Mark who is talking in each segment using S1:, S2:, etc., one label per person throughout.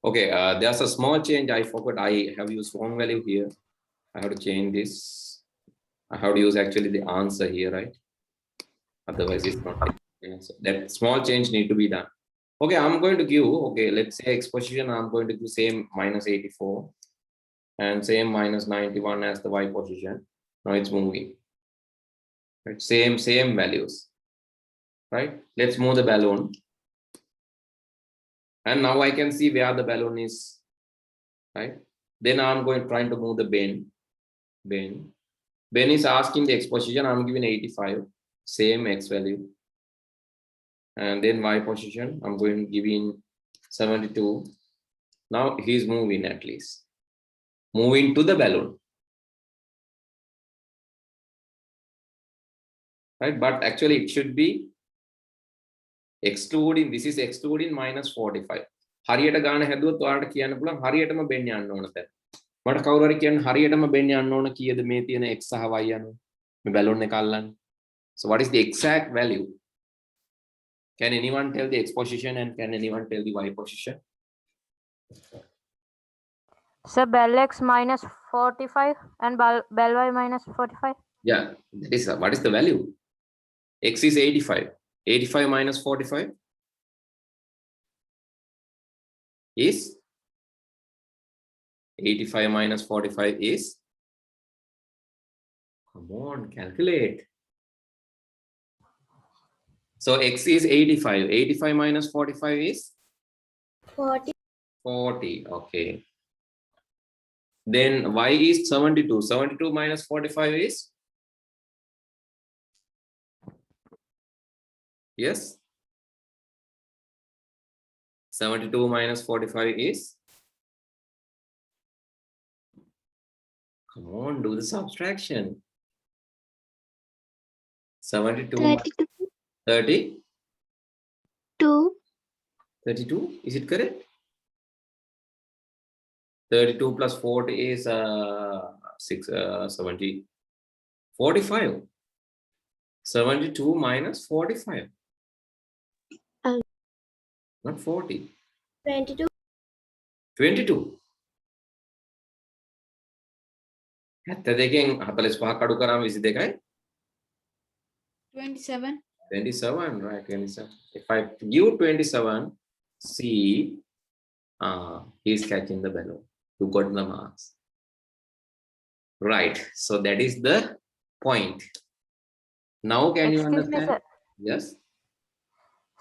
S1: Okay, there's a small change. I forgot. I have used wrong value here. I have to change this. I have to use actually the answer here, right? Otherwise, it's not the answer. That small change need to be done. Okay, I'm going to give. Okay, let's say X position. I'm going to give same minus 84 and same minus 91 as the Y position. Now it's moving. Right? Same values. Right? Let's move the balloon. And now I can see where the balloon is. Right? Then I'm trying to move the Ben. Ben is asking the X position. I'm giving 85. Same X value. And then Y position. I'm going to give in 72. Now he's moving at least. Moving to the balloon. Right? But actually it should be excluding. This is excluding minus 45. හරියට ගාන හැදුවොත් ඔයාලට කියන්න පුළුවන් හරියටම බෙන්න යන්න ඕන දැන්. මට කවුරු හරි කියන්න හරියටම බෙන්න යන්න ඕන කීයද මේ තියෙන x සහ y අනුව. මේ බැලුන් එක අල්ලන්න. So what is the exact value? Can anyone tell the x position and can anyone tell the y position?
S2: So bell x minus 45 and bell y minus 45.
S1: Yeah, that is what is the value? X is 85. 85 minus 45 is 85 minus 45 is, come on, calculate. So x is 85. 85 minus 45 is
S3: 40.
S1: 40. Okay. Then y is 72. 72 minus 45 is? Yes. 72 minus 45 is? Come on, do the subtraction. 72.
S3: 32.
S1: 30?
S3: 2.
S1: 32? Is it correct? 32 plus 40 is 70. 45. 72 minus 45. Not 40.
S3: 22.
S1: 22. 72 45 කඩු කරාම 22යි.
S4: 27.
S1: 27, right? 27. If I give 27, see, he's catching the balloon. You got the marks. Right. So that is the point. Now can you
S2: Excuse me,
S1: understand?
S2: sir.
S1: Yes.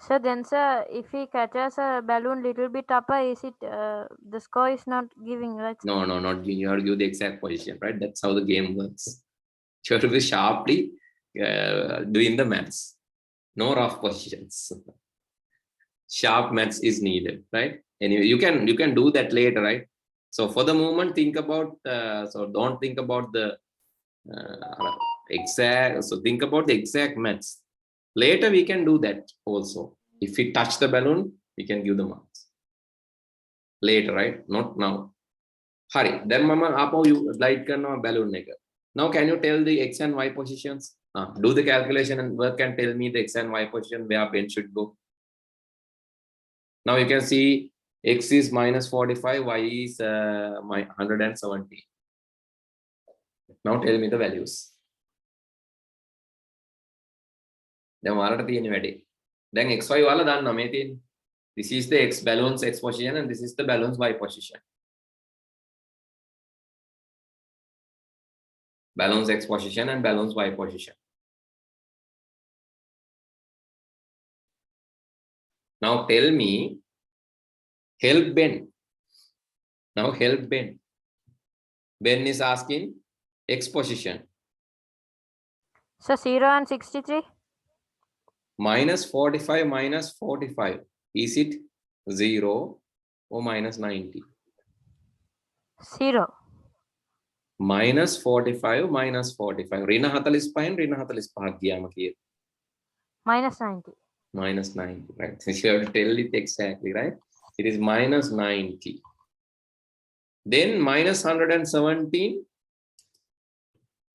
S2: So then, sir, if he catches a balloon little bit upper, is it the score is not giving, right?
S1: No, not you have to give the exact position, right? That's how the game works. You have to be sharply doing the maths. No rough positions. Sharp maths is needed, right? Anyway, you can do that later, right? So for the moment, think about so don't think about the exact. So think about the exact maths. Later we can do that also. If we touch the balloon, we can give the marks. Later, right? Not now. Hurry. Then mama, apo you light karna balloon nega. Now can you tell the x and y positions? Do the calculation and work and tell me the x and y position where pen should go. Now you can see x is minus 45, y is 170. Now tell me the values. Then ඔයාලට තියෙන වැඩේ. Then xy ඔයාලා දන්නවා මේ තියෙන්නේ. This is the x balloons x position and this is the balloons y position. Balloons x position and balloons y position. Now tell me, help Ben. Now help Ben. Ben is asking x position.
S2: So 0 and 63?
S1: Minus 45 minus 45. Is it 0 or minus 90?
S2: 0.
S1: Minus 45 minus 45. Rina 45 Rina 45 ගියාම කීයද?
S2: Minus 90.
S1: Minus 90, right? So you have to tell it exactly, right? It is minus 90. Then minus 117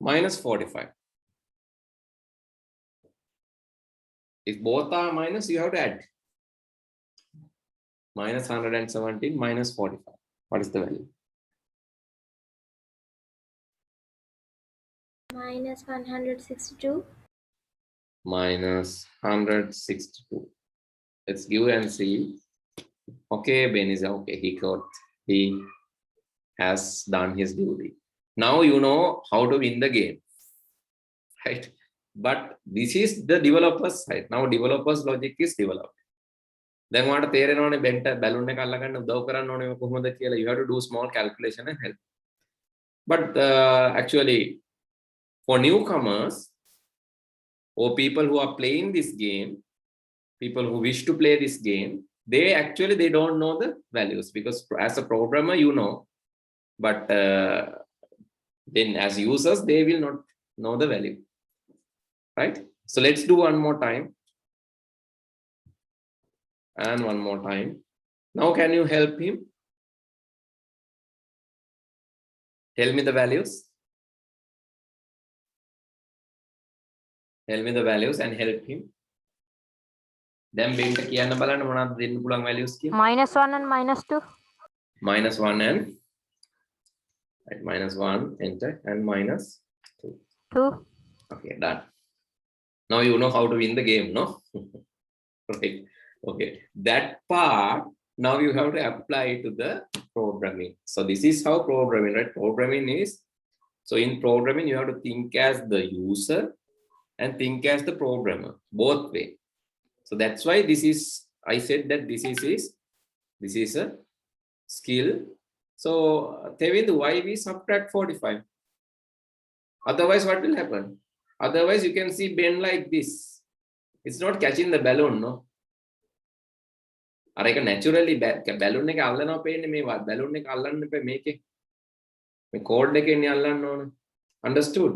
S1: minus 45. If both are minus, you have to add. minus 117 minus 45. What is the value?
S3: minus 162.
S1: Minus 162. Let's give and see. Okay, Ben is okay. He has done his duty. Now you know how to win the game, right? But this is the developer's side. Now developer's logic is developed. Then what තේරෙනවනේ බෙන්ට balloon එක අල්ලගන්න උදව් කරන්න ඕනේ කොහොමද කියලා. You have to do small calculation and help. But actually, for newcomers or people who are playing this game, people who wish to play this game, they don't know the values, because as a programmer you know, but then as users they will not know the value, right? So let's do one more time and one more time. Now can you help him? Tell me the values. Tell me the values and help him. Then බෙන්ට කියන්න බලන්න මොනවද දෙන්න පුළුවන් values කියලා.
S2: -1 and -2.
S1: -1 and right, -1 enter and -2.
S2: 2.
S1: Okay, done. Now you know how to win the game, no? Right. Okay, that part now you have to apply to the programming. So this is how programming, right? Programming is, so in programming you have to think as the user and think as the programmer, both way. So that's why this is, I said that this is a skill. So Tevindu, why we subtract 45? Otherwise what will happen? Otherwise you can see Ben like this. It's not catching the balloon, no? අර එක naturally balloon එක අල්ලනවා පේන්නේ මේ balloon එක අල්ලන්න එපා මේකේ. මේ code එකෙන් අල්ලන්න ඕන. Understood?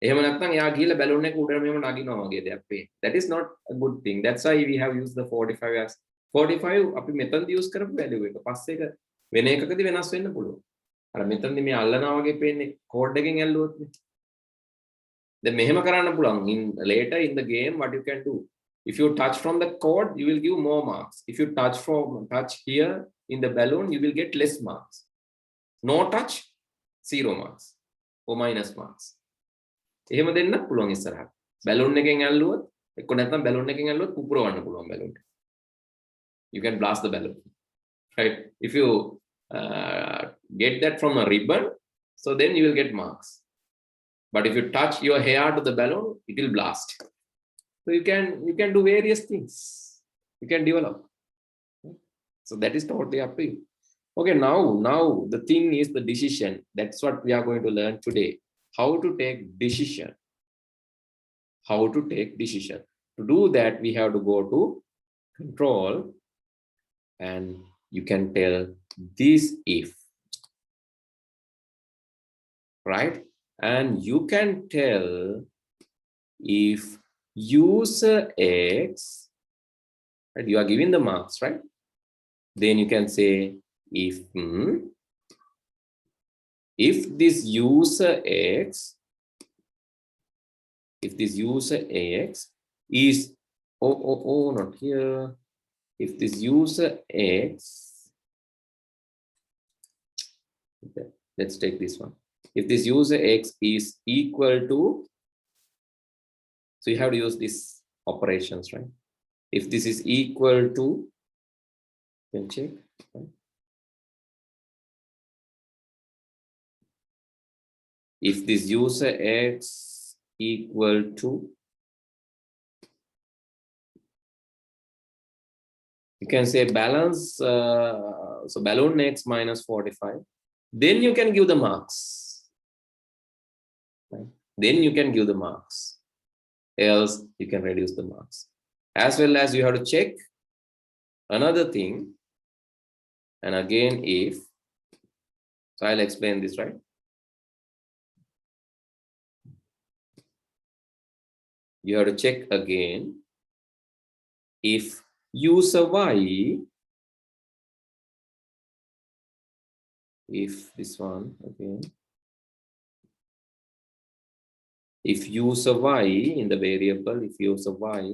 S1: එහෙම නැත්නම් එයා ගිහලා balloon එක උඩට මෙහෙම නගිනවා වගේ දෙයක් පේන්නේ. That is not a good thing. That's why we have used the 45 as 45 අපි මෙතනදී use කරපු value එක. පස්සේ එක වෙන එකකදී වෙනස් වෙන්න පුළුවන්. අර මෙතනදී මේ අල්ලනවා වගේ පේන්නේ code එකෙන් ඇල්ලුවොත් නේ. Then මෙහෙම කරන්න පුළුවන්. In later in the game what you can do, if you touch from the code you will give more marks. If you touch here in the balloon you will get less marks. No touch, 0 marks or minus marks. එහෙම දෙන්න පුළුවන් ඉස්සරහට. balloon එකෙන් ඇල්ලුවොත් එක්ක නැත්නම් balloon එකෙන් ඇල්ලුවොත් පුපුරවන්න පුළුවන් balloon එක. You can blast the balloon, right? If you get that from a ribbon, so then you will get marks. But if you touch your hair to the balloon, it will blast. So you can do various things. You can develop. So that is totally up to you. Okay, now the thing is the decision. That's what we are going to learn today. How to take decision. How to take decision. To do that, we have to go to control, and you can tell this if, right? And you can tell if user X, right? You are giving the marks, right? Then you can say if this user X, if this user X is not here. If this user X, okay, let's take this one. If this user X is equal to, so you have to use these operations, right? If this is equal to, you can check, right? If this user X equal to, you can say balance, so balloon X minus 45, then you can give the marks, right? Then you can give the marks, else you can reduce the marks. As well as you have to check another thing, and again if, so I'll explain this, right? You have to check again if user Y, if this one again, if user Y in the variable, if user Y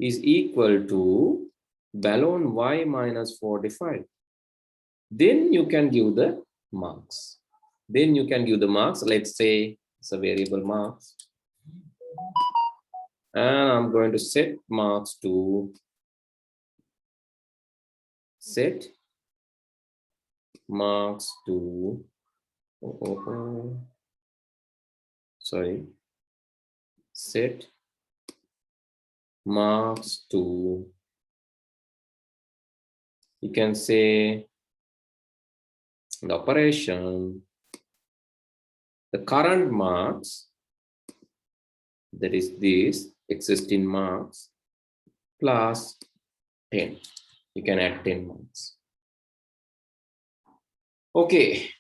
S1: is equal to balloon y minus 45. Then you can give the marks. Then you can give the marks. Let's say it's a variable marks. And I'm going to set marks to set marks to sorry, set marks to, you can say the operation, the current marks, that is this existing marks plus 10. You can add 10 marks. Okay.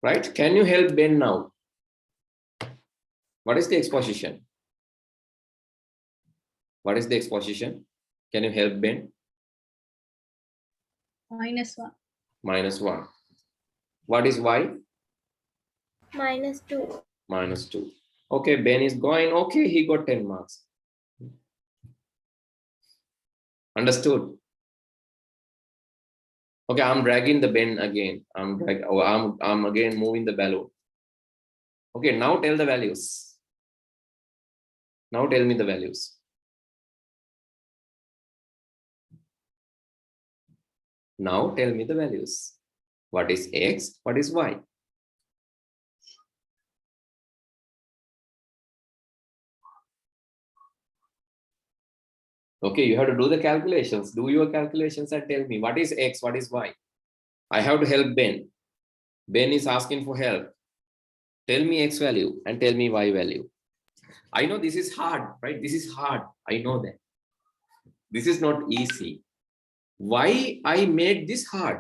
S1: Right? Can you help Ben now? What is the exposition? What is the exposition? Can you help Ben?
S4: -1.
S1: -1. What is y?
S3: -2.
S1: -2. Okay, Ben is going. Okay, he got 10 marks. Understood? Okay, I'm dragging the Ben again. I'm again moving the balloon. Okay, now tell the values. Now tell me the values. Now tell me the values. What is x? What is y? Okay, you have to do the calculations. Do your calculations and tell me what is x, what is y. I have to help Ben. Ben is asking for help. Tell me x value and tell me y value. I know this is hard, right? This is hard. I know that. This is not easy. Why I made this hard?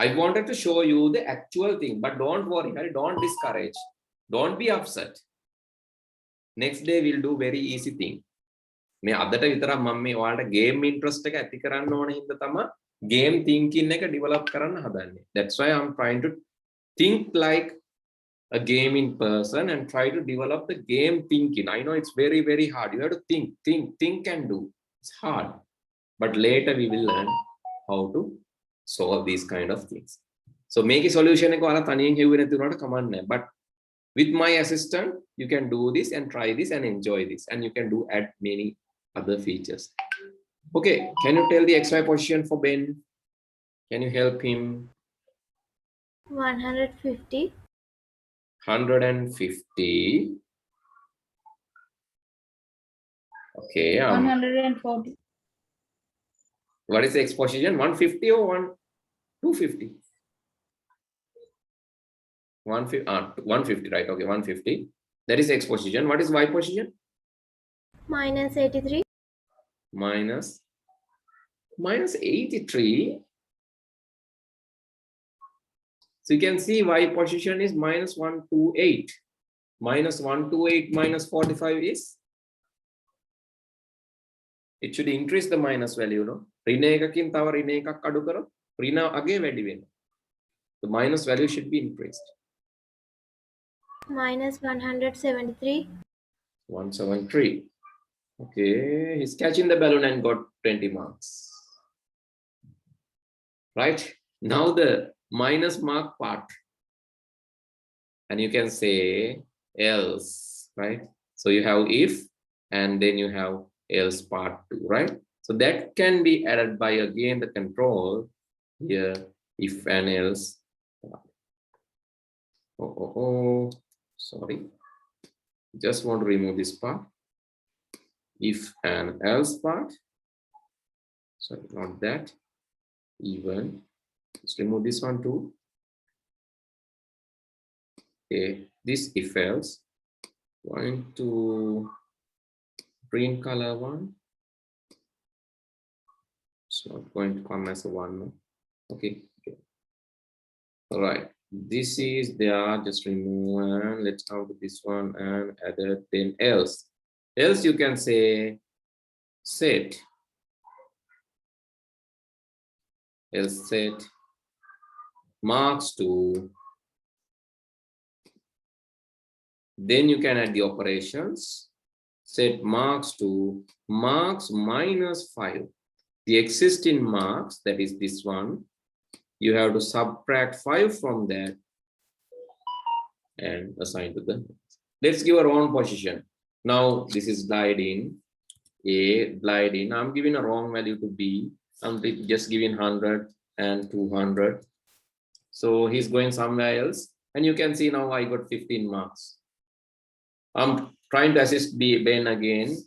S1: I wanted to show you the actual thing, but don't worry, right? Don't discourage. Don't be upset. Next day we'll do very easy thing. මේ අදට විතරක් මම මේ ඔයාලට game interest එක ඇති කරන්න ඕන හින්දා තමයි game thinking එක develop කරන්න හදන්නේ. That's why I'm trying to think like a gaming person and try to develop the game thinking. I know it's very, very hard. You have to think and do. It's hard. But later we will learn how to solve these kind of things. So make a solution එක ඔයාලා තනියෙන් හෙව්වේ නැති උනාට කමක් නැහැ. But with my assistant, you can do this and try this and enjoy this. And you can do add many other features. Okay, can you tell the XY position for Ben? Can you help him?
S3: 150.
S1: 150. Okay.
S4: 140.
S1: What is the X position? 150 or 250? 150, right? Okay, 150. That is X position. What is Y position?
S3: -83.
S1: -83. So you can see Y position is -128. -128 minus 45 is, it should increase the minus value, no? ඍණ එකකින් තව ඍණ එකක් අඩු කරොත් ඍණ අගේ වැඩි වෙනවා. The minus value should be increased.
S3: -173.
S1: 173. Okay, he's catching the balloon and got 20 marks. Right? Now the minus mark part. And you can say else, right? So you have if and then you have else part 2, right? So that can be added by again the control here, if and else. Sorry. Just want to remove this part. If and else part. Sorry, not that. Even. Let's remove this one too. Okay, this if else. Going to green color one. It's not going to come as a one. No? Okay. All right. This is there. Just remove and let's count this one and add it. Then else. Else you can say set. Else set marks to. Then you can add the operations. set marks to marks minus 5. The existing marks, that is this one, you have to subtract 5 from that and assign to the. Let's give a wrong position. Now this is gliding A, gliding. I'm giving a wrong value to B. I'm just giving 100 and 200. So he's going somewhere else. And you can see now I got 15 marks. I'm trying to assist Ben again.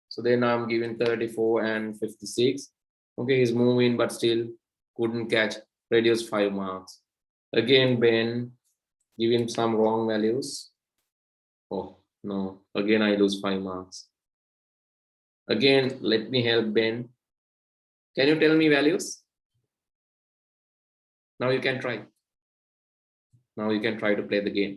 S1: So then I'm giving 34 and 56. Okay, he's moving, but still couldn't catch. Reduce 5 marks. Again, Ben, give him some wrong values. Oh, no. Again, I lose 5 marks. Again, let me help Ben. Can you tell me values? Now you can try. Now you can try to play the game.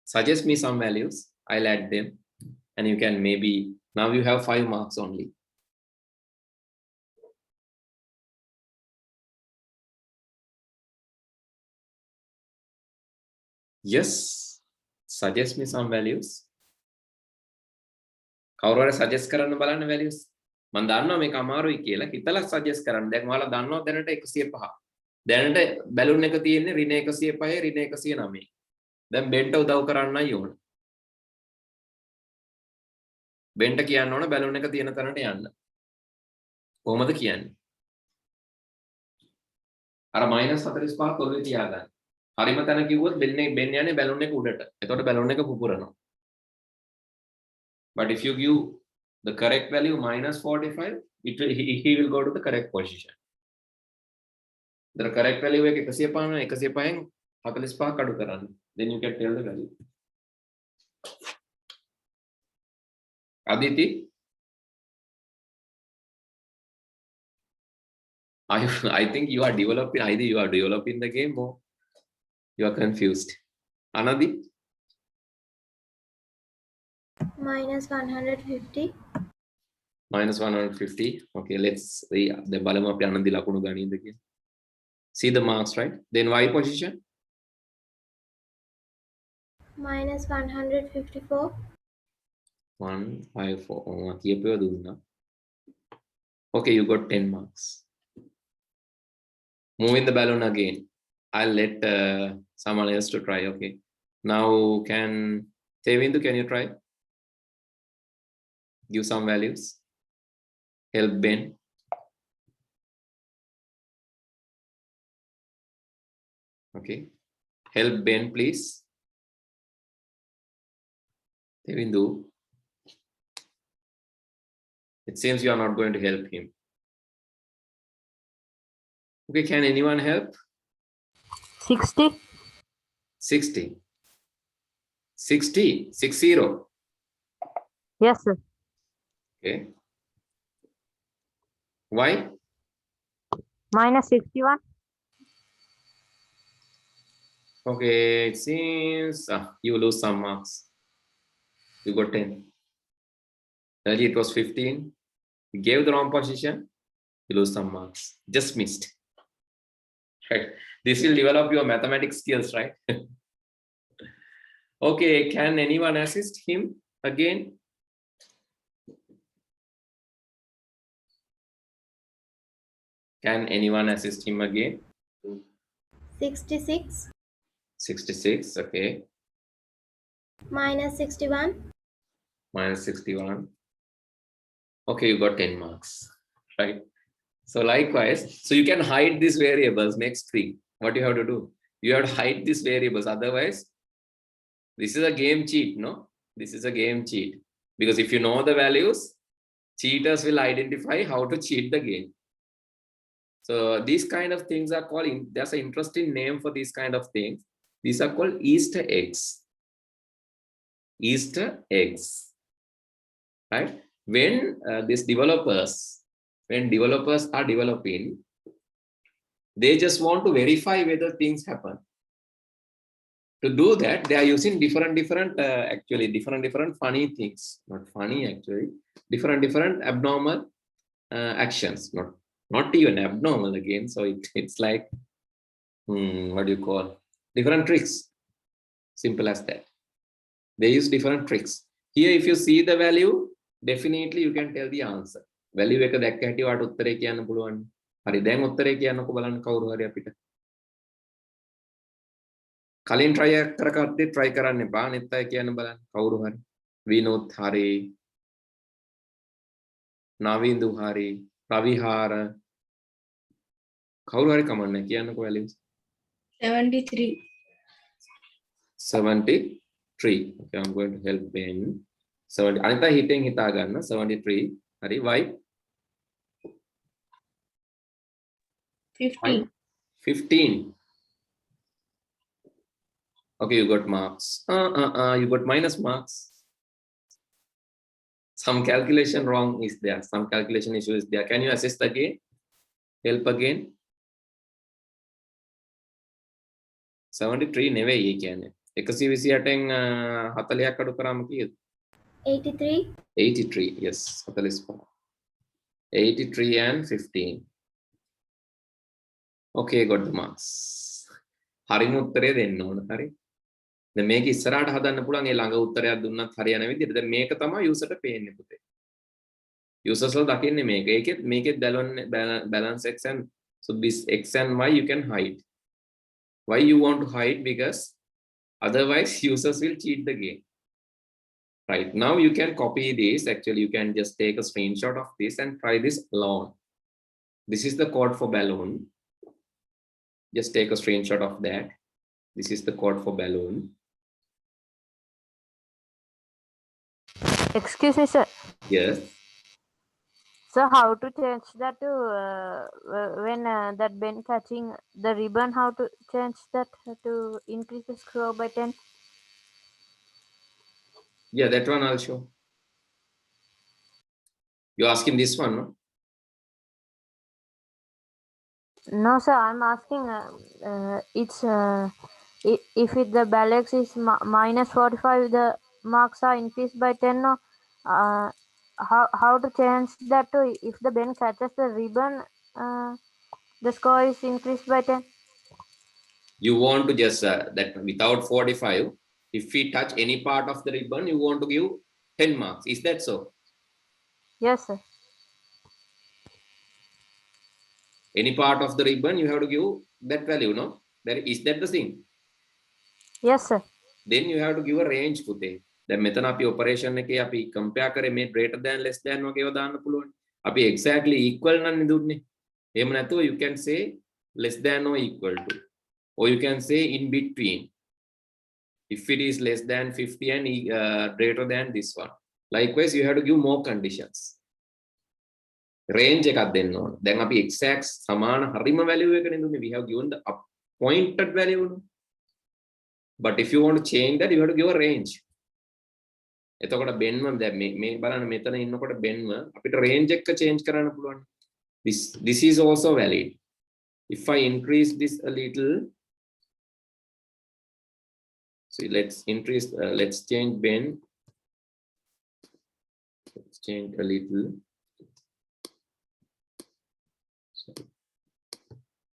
S1: Suggest me some values. I'll add them. And you can maybe, now you have 5 marks only. Yes. Suggest me some values. කවුරු හරි suggest කරන්න බලන්න values. මම දන්නවා මේක අමාරුයි කියලා. හිතලා suggest කරන්න. දැන් ඔයාලා දන්නවා දැනට 105. දැනට බැලුන් එක තියෙන්නේ ඍණ 105 ඍණ 109. දැන් බෙන්ට උදව් කරන්නයි ඕන. බෙන්ට කියන්න ඕන බැලුන් එක තියෙන තැනට යන්න. කොහොමද කියන්නේ? අර -45 කොල්ලේ තියාගන්න. හරිම තැන කිව්වොත් බෙන් යන්නේ බැලුන් එක උඩට. එතකොට බැලුන් එක පුපුරනවා. But if you give the correct value -45, he will go to the correct position. The correct value එක 105 105න් 45 කඩු කරන්න. Then you can tell the value. Aditi, I think you are developing, either you are developing the game or you are confused. Anadi?
S3: -150.
S1: -150. Okay, let's see. The බලමු අපි අනන්දි ලකුණු ගනින්ද කියලා. See the marks, right? Then y position?
S3: -154.
S1: 154. කියපේව දුන්නා. Okay, you got 10 marks. Moving the balloon again. I'll let someone else to try. Okay. Now can Tevindu, can you try? Give some values. Help Ben. Okay. Help Ben, please. Tevindu. It seems you are not going to help him. Okay, can anyone help?
S2: 60.
S1: 60. 60. 60.
S2: Yes, sir.
S1: Okay. Why?
S2: -61.
S1: Okay, it seems you lose some marks. You got 10. Earlier it was 15. You gave the wrong position. You lose some marks. Just missed. Right. This will develop your mathematics skills, right? Okay, can anyone assist him again? Can anyone assist him again?
S3: 66.
S1: 66, okay.
S3: -61.
S1: -61. Okay, you got 10 marks, right? So likewise, so you can hide these variables. Next thing, what you have to do? You have to hide these variables. Otherwise, this is a game cheat, no? This is a game cheat. Because if you know the values, cheaters will identify how to cheat the game. So these kind of things are called, there's an interesting name for these kind of things. These are called Easter eggs. Easter eggs, right? When these developers are developing, they just want to verify whether things happen. To do that, they are using different funny things. Not funny actually, different abnormal actions. Not even abnormal again. So it's like, what do you call? Different tricks. Simple as that. They use different tricks. Here, if you see the value, definitely you can tell the answer. Value එක දැක්ක හැටි වාට උත්තරේ කියන්න පුළුවන්. හරි දැන් උත්තරේ කියන්නකෝ බලන්න කවුරු හරි අපිට. කලින් try කරකද්දි try කරන්න එපා. අනිත් අය කියන්න බලන්න කවුරු හරි. විනෝත් හරි. නවින්දු හරි. රවිහාර. කවුරු හරි කමන්නේ කියන්නකෝ values.
S4: 73.
S1: 73. Okay, I'm going to help Ben. 70. අනිත් අය හිතෙන් හිතා ගන්න 73. හරි why?
S4: 15.
S1: 15. Okay, you got marks. You got minus marks. Some calculation wrong is there. Some calculation issue is there. Can you assist again? Help again. 73 නෙවෙයි ඒ කියන්නේ. 128න් 40ක් අඩු කරාම කීයද?
S3: 83.
S1: 83. Yes, 45. 83 and 15. Okay, got the marks. හරිම උත්තරය දෙන්න ඕන. හරි. දැන් මේක ඉස්සරහට හදන්න පුළුවන්. ඒ ළඟ උත්තරයක් දුන්නත් හරියන විදිහට. දැන් මේක තමයි යූසර්ට පේන්නේ පුතේ. යූසර්ස්ලා දකින්නේ මේක. මේකෙත් balance x and so this x and y you can hide. Why you want to hide? Because otherwise users will cheat the game. Right, now you can copy this. Actually, you can just take a screenshot of this and try this alone. This is the code for balloon. Just take a screenshot of that. This is the code for balloon.
S2: Excuse me, sir.
S1: Yes.
S2: So how to change that to when that Ben catching the ribbon? How to change that to increase the score by 10?
S1: Yeah, that one I'll show. You're asking this one, no?
S2: No, sir. I'm asking. It's if the balance is minus 45, the marks are increased by 10. No, how to change that to if the Ben catches the ribbon, the score is increased by 10.
S1: You want to just that without 45, if we touch any part of the ribbon, you want to give 10 marks. Is that so?
S2: Yes, sir.
S1: Any part of the ribbon, you have to give that value, no? Is that the thing?
S2: Yes, sir.
S1: Then you have to give a range පුතේ. දැන් මෙතන අපි operation එකේ අපි compare කරේ මේ greater than less than වගේව දාන්න පුළුවන්. අපි exactly equal නම් දුන්නේ. එහෙම නැතුව you can say less than or equal to, or you can say in between. If it is less than 50 and greater than this one. Likewise, you have to give more conditions. Range එකක් දෙන්න ඕන. දැන් අපි exact සමාන හරිම value එකනේ දුන්නේ. We have given the appointed value. But if you want to change that, you have to give a range. එතකොට බෙන්ම දැන් මේ බලන්න මෙතන ඉන්නකොට බෙන්ම අපිට range එක change කරන්න පුළුවන්. This is also valid. If I increase this a little, so let's increase, let's change Ben. Let's change a little. So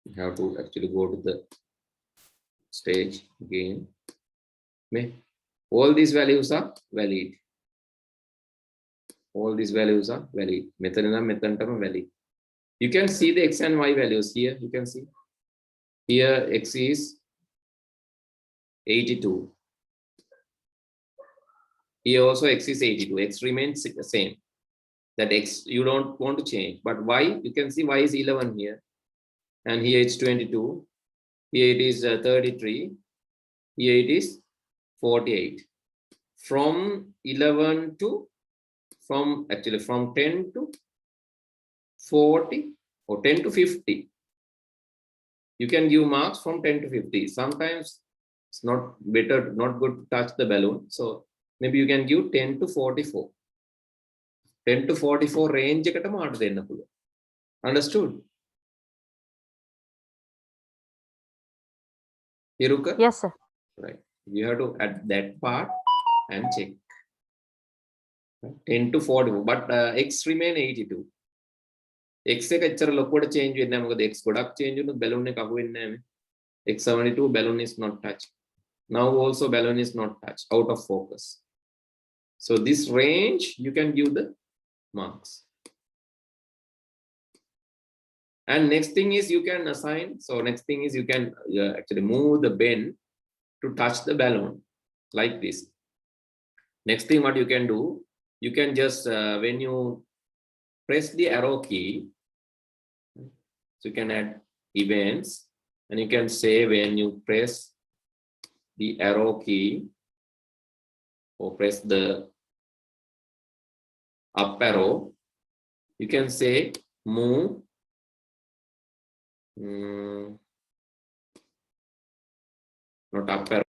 S1: you have to actually go to the stage again. All these values are valid. All these values are valid. Method valid. You can see the x and y values here. You can see here x is 82. Here also x is 82. X remains the same. That x you don't want to change. But y, you can see y is 11 here. And here it's 22. Here it is 33. Here it is 48. From 11 to, from 10 to 40 or 10 to 50. You can give marks from 10 to 50. Sometimes it's not better, not good to touch the balloon. So maybe you can give 10 to 44. 10 to 44 range එකට මාට දෙන්න පුළුවන්. Understood? Hiruka?
S2: Yes, sir.
S1: Right. You have to add that part and check. 10 to 44, but x remain 82. x එක එච්චර ලොකුවට change වෙන්නේ නැහැ. මොකද x ගොඩක් change වුණොත් balloon එක අහු වෙන්නේ නැහැ. x 72 balloon is not touched. Now also balloon is not touched, out of focus. So this range, you can give the marks. And next thing is you can assign. So next thing is you can actually move the pen to touch the balloon like this. Next thing what you can do, you can just, when you press the arrow key, so you can add events, and you can say when you press the arrow key or press the up arrow, you can say move not up arrow,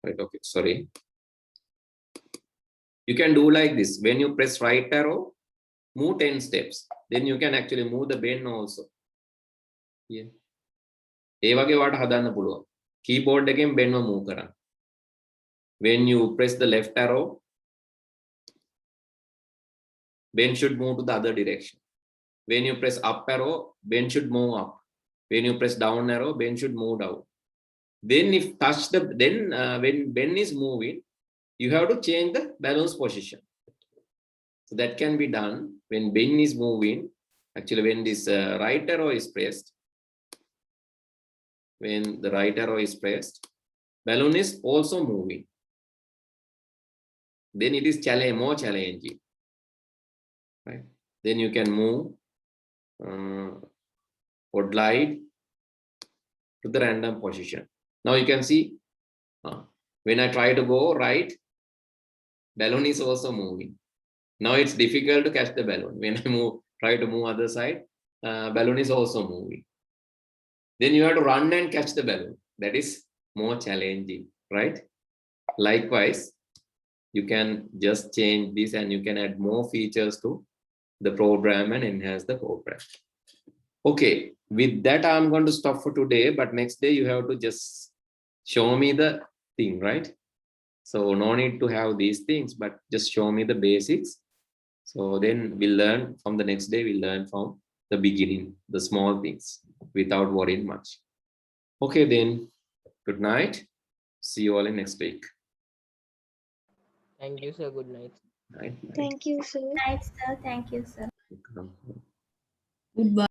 S1: right? Okay, sorry. You can do like this. When you press right arrow, move 10 steps. Then you can actually move the pen also. Yeah. ඒ වගේ වාට හදන්න පුළුවන්. Keyboard එකෙන් pen එක move කරන්න. When you press the left arrow, pen should move to the other direction. When you press up arrow, pen should move up. When you press down arrow, pen should move down. Then if touch the, then when pen is moving, you have to change the balloon's position. So that can be done when pen is moving. Actually, when this right arrow is pressed, when the right arrow is pressed, balloon is also moving. Then it is more challenging, right? Then you can move or glide to the random position. Now you can see when I try to go right, balloon is also moving. Now it's difficult to catch the balloon. When I try to move other side, balloon is also moving. Then you have to run and catch the balloon. That is more challenging, right? Likewise, you can just change this and you can add more features to the program and enhance the program. Okay, with that, I'm going to stop for today, but next day you have to just show me the thing, right? So no need to have these things, but just show me the basics. So then we'll learn from the next day, we'll learn from the beginning, the small things without worrying much. Okay, then good night. See you all in next week.
S5: Thank you, sir. Good night.
S1: Night.
S4: Thank you, sir.
S3: Night, sir. Thank you, sir.
S1: Welcome.
S4: Goodbye.